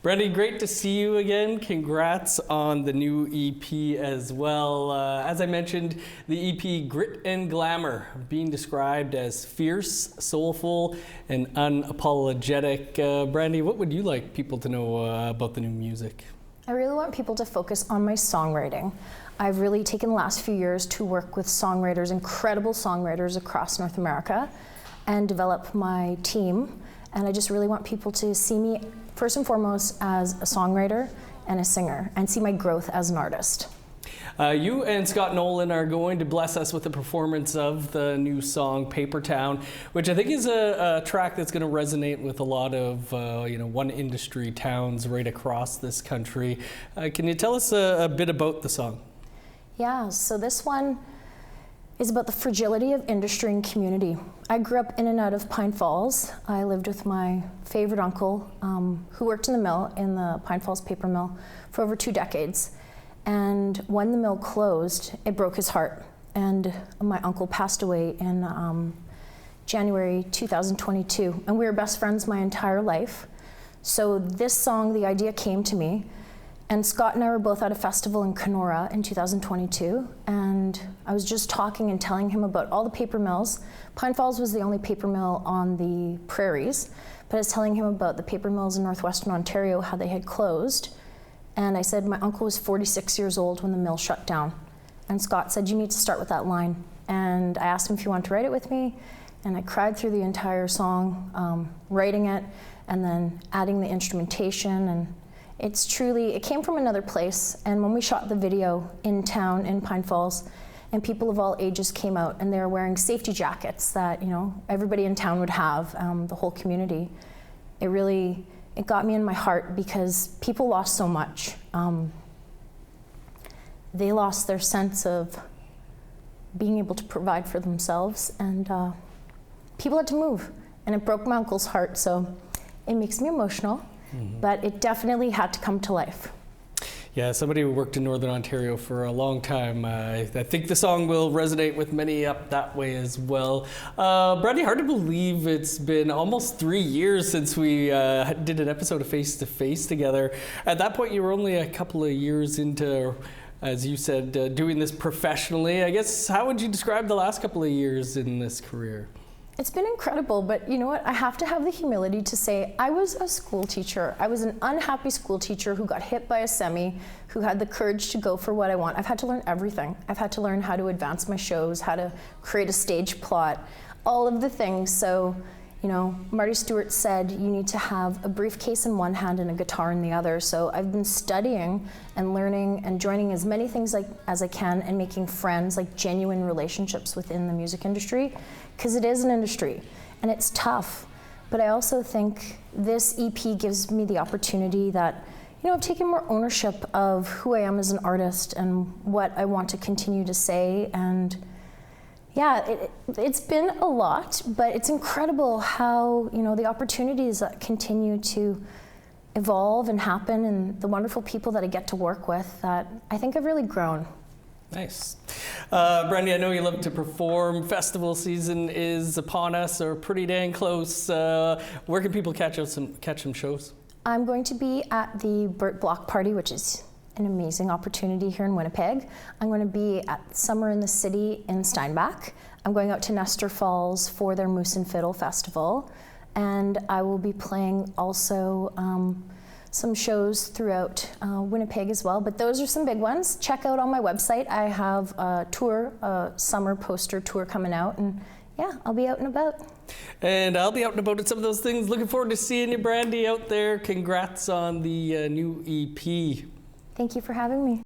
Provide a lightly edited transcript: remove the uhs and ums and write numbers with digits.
Brandi, great to see you again. Congrats on the new EP as well. As I mentioned, the EP Grit and Glamour being described as fierce, soulful, and unapologetic. Brandi, what would you like people to know about the new music? I really want people to focus on my songwriting. I've really taken the last few years to work with songwriters, incredible songwriters across North America, and develop my team. And I just really want people to see me first and foremost as a songwriter and a singer, and see my growth as an artist. You and Scott Nolan are going to bless us with a performance of the new song Paper Town, which I think is a track that's going to resonate with a lot of one industry towns right across this country. Can you tell us a bit about the song? Yeah, so this one is about the fragility of industry and community. I grew up in and out of Pine Falls. I lived with my favorite uncle who worked in the mill, in the Pine Falls paper mill, for over 2 decades. And when the mill closed, it broke his heart. And my uncle passed away in January 2022. And we were best friends my entire life. So this song, the idea came to me. And Scott and I were both at a festival in Kenora in 2022, and I was just talking and telling him about all the paper mills. Pine Falls was the only paper mill on the prairies, but I was telling him about the paper mills in northwestern Ontario, how they had closed. And I said, my uncle was 46 years old when the mill shut down. And Scott said, you need to start with that line. And I asked him if he wanted to write it with me, and I cried through the entire song, writing it, and then adding the instrumentation. And it came from another place. And when we shot the video in town in Pine Falls, and people of all ages came out, and they were wearing safety jackets that everybody in town would have, the whole community. It got me in my heart because people lost so much. They lost their sense of being able to provide for themselves, and people had to move, and it broke my uncle's heart, so it makes me emotional. But it definitely had to come to life. Yeah, somebody who worked in Northern Ontario for a long time. I think the song will resonate with many up that way as well. Brandi, hard to believe it's been almost 3 years since we did an episode of Face to Face together. At that point, you were only a couple of years into, as you said, doing this professionally. I guess, how would you describe the last couple of years in this career? It's been incredible, but you know what? I have to have the humility to say I was a school teacher. I was an unhappy school teacher who got hit by a semi, who had the courage to go for what I want. I've had to learn everything. I've had to learn how to advance my shows, how to create a stage plot, all of the things. So, Marty Stewart said you need to have a briefcase in one hand and a guitar in the other. So I've been studying and learning and joining as many things as I can, and making friends, like genuine relationships within the music industry, because it is an industry and it's tough. But I also think this EP gives me the opportunity that, I've taken more ownership of who I am as an artist and what I want to continue to say. And yeah, it's been a lot, but it's incredible how, the opportunities that continue to evolve and happen, and the wonderful people that I get to work with, that I think I've really grown. Nice. Brandi, I know you love to perform. Festival season is upon us, or pretty dang close. Where can people catch some shows? I'm going to be at the Burt Block Party, which is an amazing opportunity here in Winnipeg. I'm going to be at Summer in the City in Steinbach. I'm going out to Nestor Falls for their Moose and Fiddle Festival. And I will be playing also some shows throughout Winnipeg as well. But those are some big ones. Check out on my website. I have a summer poster tour coming out. And yeah, I'll be out and about. And I'll be out and about at some of those things. Looking forward to seeing you, Brandi, out there. Congrats on the new EP. Thank you for having me.